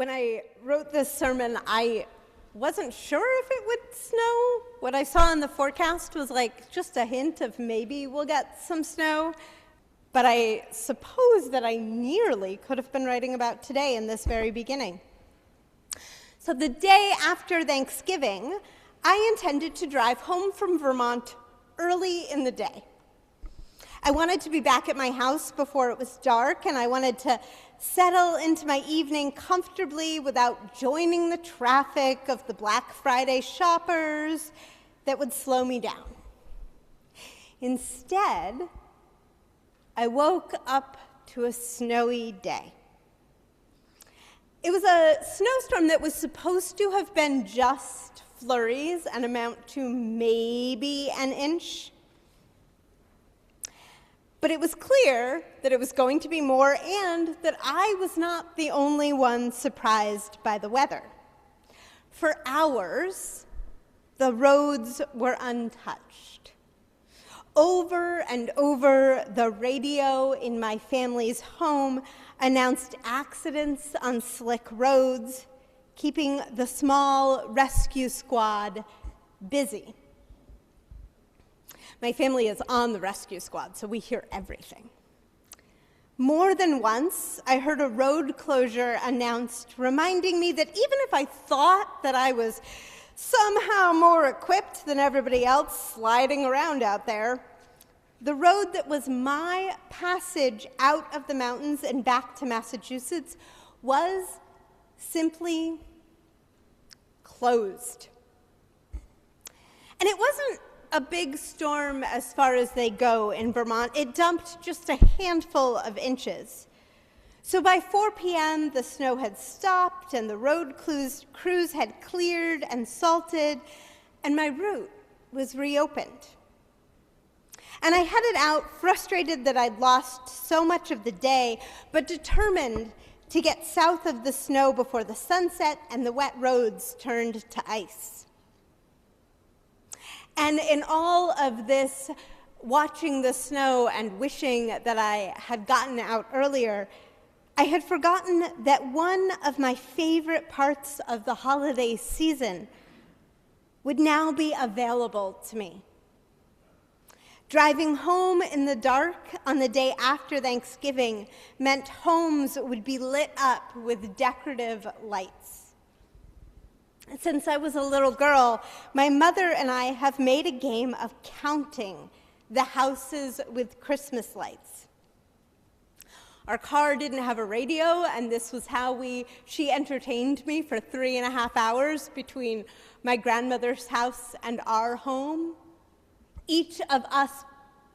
When I wrote this sermon, I wasn't sure if it would snow. What I saw in the forecast was like just a hint of maybe we'll get some snow. But I suppose that I nearly could have been writing about today in this very beginning. So the day after Thanksgiving, I intended to drive home from Vermont early in the day. I wanted to be back at my house before it was dark, and I wanted to settle into my evening comfortably without joining the traffic of the Black Friday shoppers that would slow me down. Instead, I woke up to a snowy day. It was a snowstorm that was supposed to have been just flurries and amount to maybe an inch. But it was clear that it was going to be more and that I was not the only one surprised by the weather. For hours, the roads were untouched. Over and over, the radio in my family's home announced accidents on slick roads, keeping the small rescue squad busy. My family is on the rescue squad, so we hear everything. More than once, I heard a road closure announced, reminding me that even if I thought that I was somehow more equipped than everybody else sliding around out there, the road that was my passage out of the mountains and back to Massachusetts was simply closed. And it wasn't a big storm as far as they go in Vermont. It dumped just a handful of inches. So by 4 p.m., the snow had stopped and the road crews had cleared and salted, and my route was reopened. And I headed out frustrated that I'd lost so much of the day, but determined to get south of the snow before the sunset and the wet roads turned to ice. And in all of this, watching the snow and wishing that I had gotten out earlier, I had forgotten that one of my favorite parts of the holiday season would now be available to me. Driving home in the dark on the day after Thanksgiving meant homes would be lit up with decorative lights. Since I was a little girl, my mother and I have made a game of counting the houses with Christmas lights. Our car didn't have a radio, and this was how she entertained me for 3.5 hours between my grandmother's house and our home. Each of us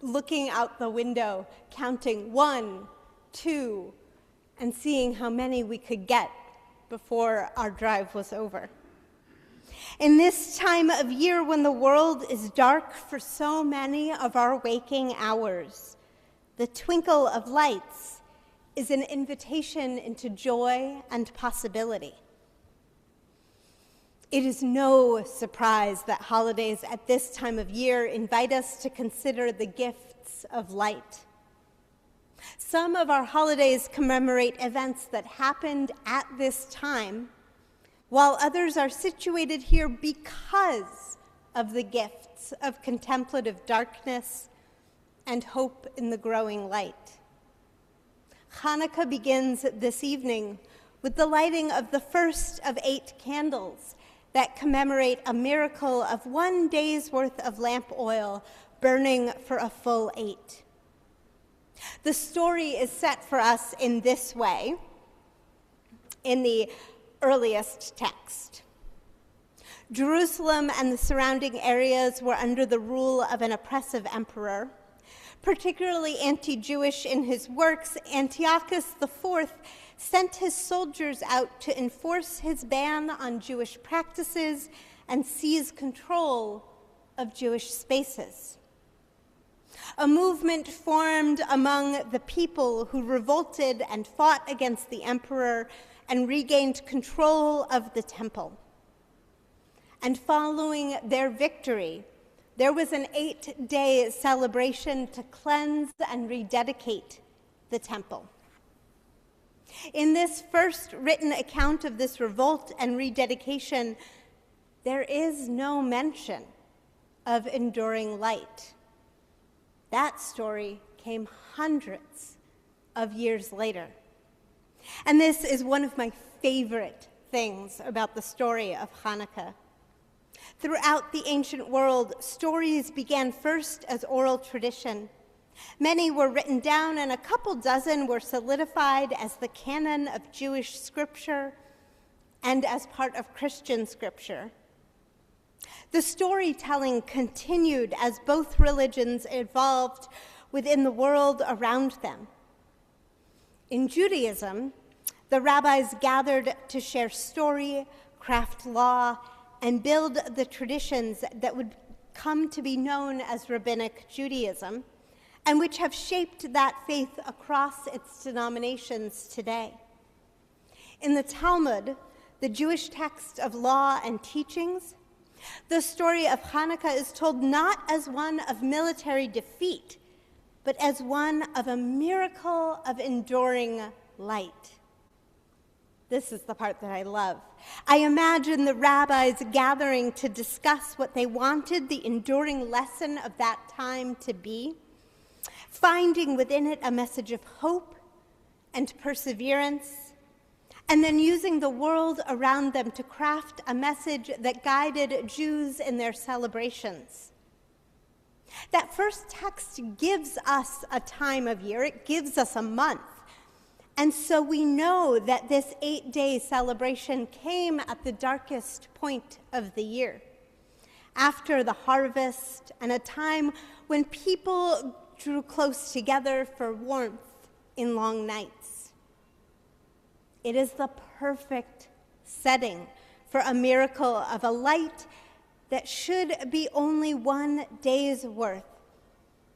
looking out the window, counting 1, 2, and seeing how many we could get before our drive was over. In this time of year when the world is dark for so many of our waking hours, the twinkle of lights is an invitation into joy and possibility. It is no surprise that holidays at this time of year invite us to consider the gifts of light. Some of our holidays commemorate events that happened at this time, while others are situated here because of the gifts of contemplative darkness and hope in the growing light. Hanukkah begins this evening with the lighting of the first of 8 candles that commemorate a miracle of 1 day's worth of lamp oil burning for a full 8. The story is set for us in this way in the earliest text. Jerusalem and the surrounding areas were under the rule of an oppressive emperor. Particularly anti-Jewish in his works, Antiochus IV sent his soldiers out to enforce his ban on Jewish practices and seize control of Jewish spaces. A movement formed among the people who revolted and fought against the emperor and regained control of the temple. And following their victory, there was an 8-day celebration to cleanse and rededicate the temple. In this first written account of this revolt and rededication, there is no mention of enduring light. That story came hundreds of years later. And this is one of my favorite things about the story of Hanukkah. Throughout the ancient world, stories began first as oral tradition. Many were written down, and a couple dozen were solidified as the canon of Jewish scripture and as part of Christian scripture. The storytelling continued as both religions evolved within the world around them. In Judaism, the rabbis gathered to share story, craft law, and build the traditions that would come to be known as Rabbinic Judaism, and which have shaped that faith across its denominations today. In the Talmud, the Jewish text of law and teachings, the story of Hanukkah is told not as one of military defeat, but as one of a miracle of enduring light. This is the part that I love. I imagine the rabbis gathering to discuss what they wanted the enduring lesson of that time to be, finding within it a message of hope and perseverance, and then using the world around them to craft a message that guided Jews in their celebrations. That first text gives us a time of year. It gives us a month. And so we know that this 8-day celebration came at the darkest point of the year, after the harvest, and a time when people drew close together for warmth in long nights. It is the perfect setting for a miracle of a light that should be only one day's worth,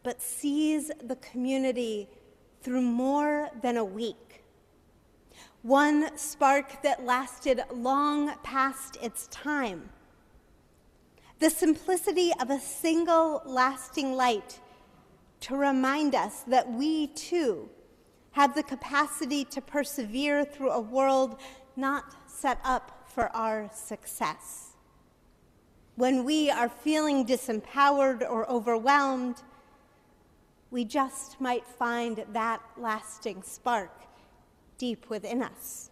but sees the community through more than a week. One spark that lasted long past its time. The simplicity of a single lasting light to remind us that we too have the capacity to persevere through a world not set up for our success. When we are feeling disempowered or overwhelmed, we just might find that lasting spark deep within us.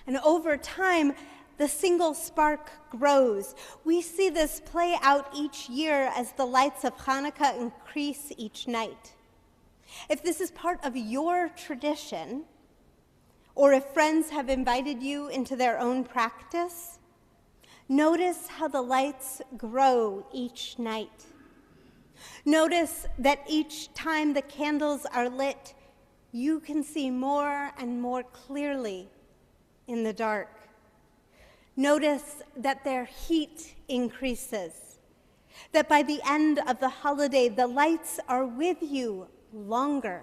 And over time, the single spark grows. We see this play out each year as the lights of Hanukkah increase each night. If this is part of your tradition, or if friends have invited you into their own practice, notice how the lights grow each night. Notice that each time the candles are lit, you can see more and more clearly in the dark. Notice that their heat increases, that by the end of the holiday, the lights are with you longer.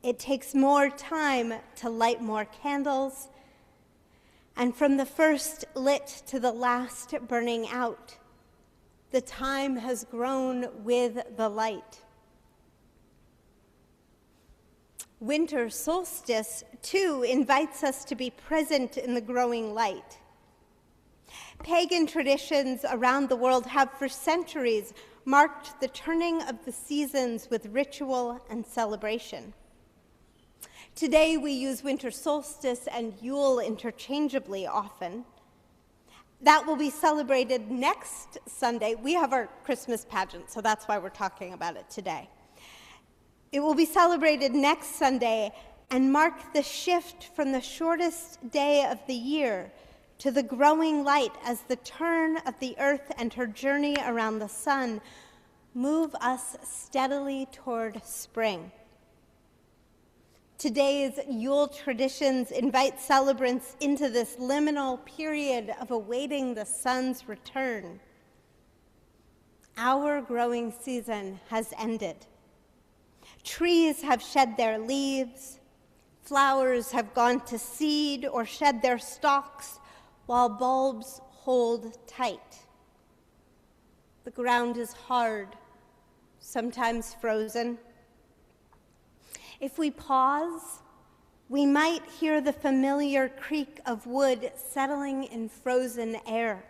It takes more time to light more candles, and from the first lit to the last burning out, the time has grown with the light. Winter Solstice, too, invites us to be present in the growing light. Pagan traditions around the world have for centuries marked the turning of the seasons with ritual and celebration. Today we use Winter Solstice and Yule interchangeably often. That will be celebrated next Sunday. We have our Christmas pageant, so that's why we're talking about it today. It will be celebrated next Sunday and mark the shift from the shortest day of the year to the growing light as the turn of the earth and her journey around the sun move us steadily toward spring. Today's Yule traditions invite celebrants into this liminal period of awaiting the sun's return. Our growing season has ended. Trees have shed their leaves, flowers have gone to seed or shed their stalks, while bulbs hold tight. The ground is hard, sometimes frozen. If we pause, we might hear the familiar creak of wood settling in frozen air.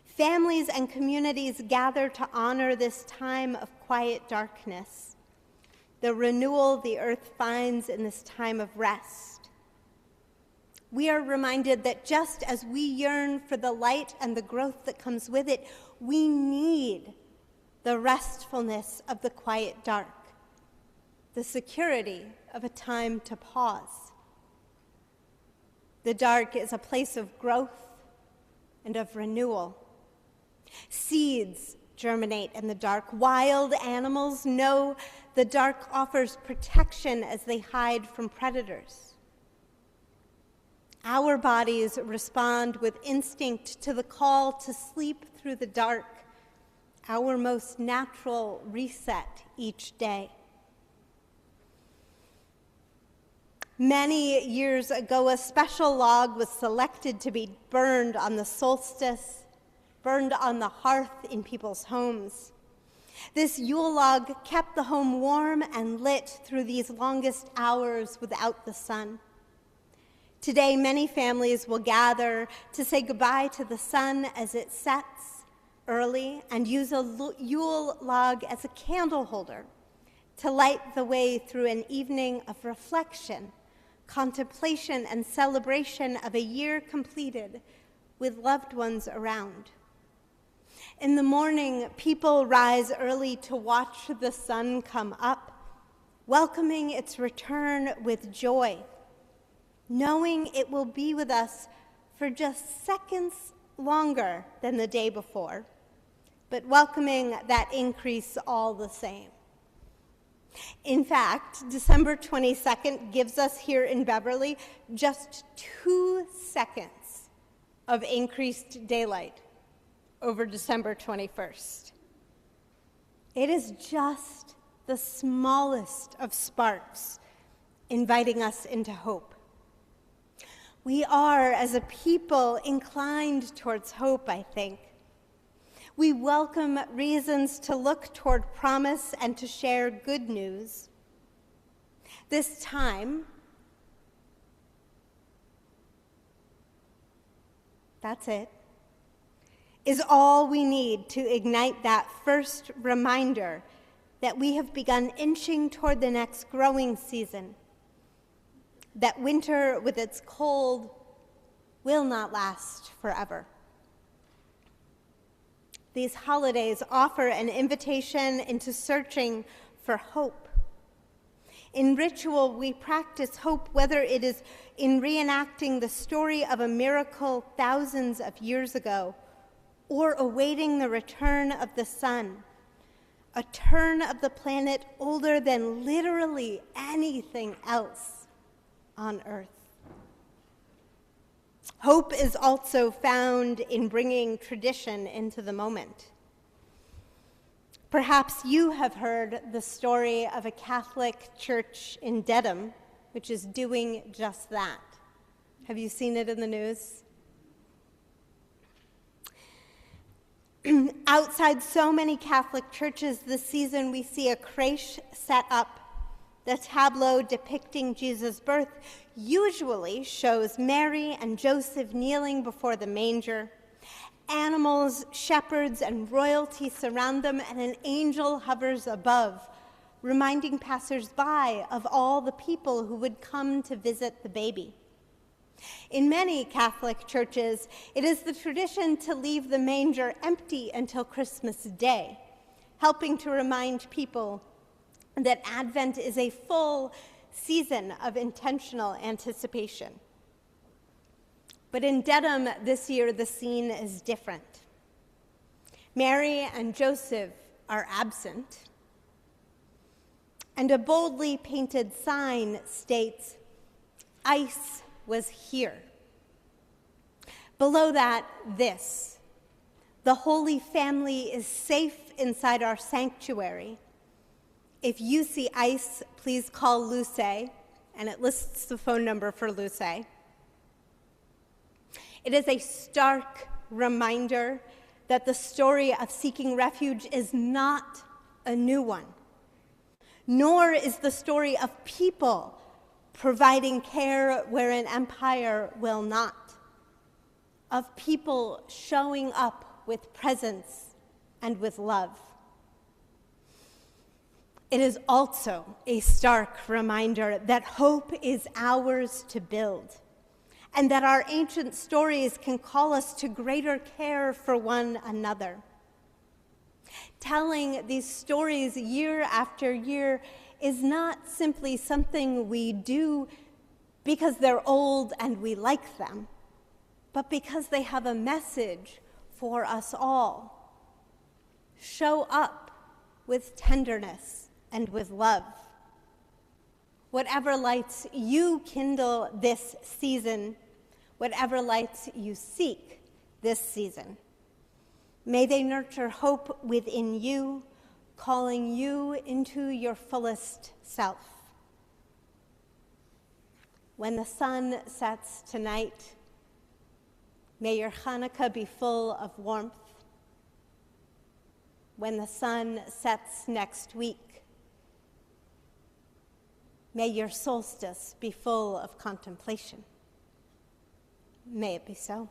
Families and communities gather to honor this time of quiet darkness, the renewal the earth finds in this time of rest. We are reminded that just as we yearn for the light and the growth that comes with it, we need the restfulness of the quiet dark, the security of a time to pause. The dark is a place of growth and of renewal. Seeds germinate in the dark. Wild animals know the dark offers protection as they hide from predators. Our bodies respond with instinct to the call to sleep through the dark, our most natural reset each day. Many years ago, a special log was selected to be burned on the solstice, burned on the hearth in people's homes. This Yule log kept the home warm and lit through these longest hours without the sun. Today, many families will gather to say goodbye to the sun as it sets early and use a Yule log as a candle holder to light the way through an evening of reflection, contemplation, and celebration of a year completed with loved ones around. In the morning, people rise early to watch the sun come up, welcoming its return with joy, knowing it will be with us for just seconds longer than the day before, but welcoming that increase all the same. In fact, December 22nd gives us here in Beverly just 2 seconds of increased daylight over December 21st. It is just the smallest of sparks inviting us into hope. We are, as a people, inclined towards hope, I think. We welcome reasons to look toward promise and to share good news. This time, that's it, is all we need to ignite that first reminder that we have begun inching toward the next growing season, that winter with its cold will not last forever. These holidays offer an invitation into searching for hope. In ritual, we practice hope, whether it is in reenacting the story of a miracle thousands of years ago, or awaiting the return of the sun, a turn of the planet older than literally anything else on Earth. Hope is also found in bringing tradition into the moment. Perhaps you have heard the story of a Catholic church in Dedham, which is doing just that. Have you seen it in the news? Outside so many Catholic churches this season, we see a creche set up. The tableau depicting Jesus' birth usually shows Mary and Joseph kneeling before the manger. Animals, shepherds, and royalty surround them, and an angel hovers above, reminding passers-by of all the people who would come to visit the baby. In many Catholic churches, it is the tradition to leave the manger empty until Christmas Day, helping to remind people that Advent is a full season of intentional anticipation. But in Dedham this year, the scene is different. Mary and Joseph are absent, and a boldly painted sign states, "Ice was here." Below that, this: "The Holy Family is safe inside our sanctuary. If you see ice, please call Luce," and it lists the phone number for Luce. It is a stark reminder that the story of seeking refuge is not a new one. nor is the story of people providing care where an empire will not, of people showing up with presence and with love. It is also a stark reminder that hope is ours to build, and that our ancient stories can call us to greater care for one another. Telling these stories year after year is not simply something we do because they're old and we like them, but because they have a message for us all. Show up with tenderness and with love. Whatever lights you kindle this season, whatever lights you seek this season, may they nurture hope within you, calling you into your fullest self. When the sun sets tonight, may your Hanukkah be full of warmth. When the sun sets next week, may your solstice be full of contemplation. May it be so.